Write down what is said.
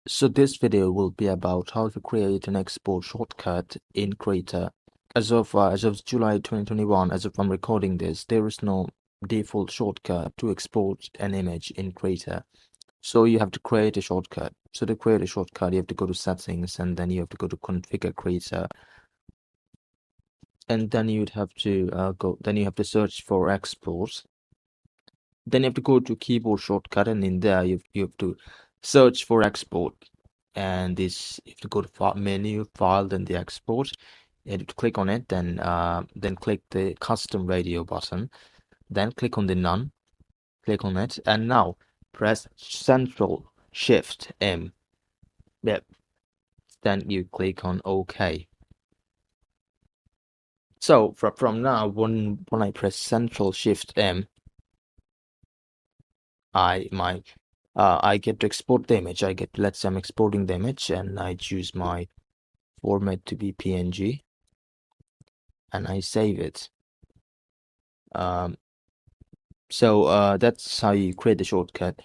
So this video will be about how to create an export shortcut in Krita. As of July 2021, as of I'm recording this, there is no default shortcut to export an image in Krita. So you have to create a shortcut. So to create a shortcut, you have to go to settings, and then you have to go to configure Krita, and then you'd have to you have to search for export. Then you have to go to keyboard shortcut, and in there you have to search for export. And this, you have to go to file, menu, file, then the export. You have to click on it, then click the custom radio button, then click on the none, click on it, and now press ctrl+shift+m. Yep. Then you click on OK. So from now, when I press ctrl+shift+m, I get to export the image. Let's say I'm exporting the image, and I choose my format to be PNG, and I save it. So that's how you create the shortcut.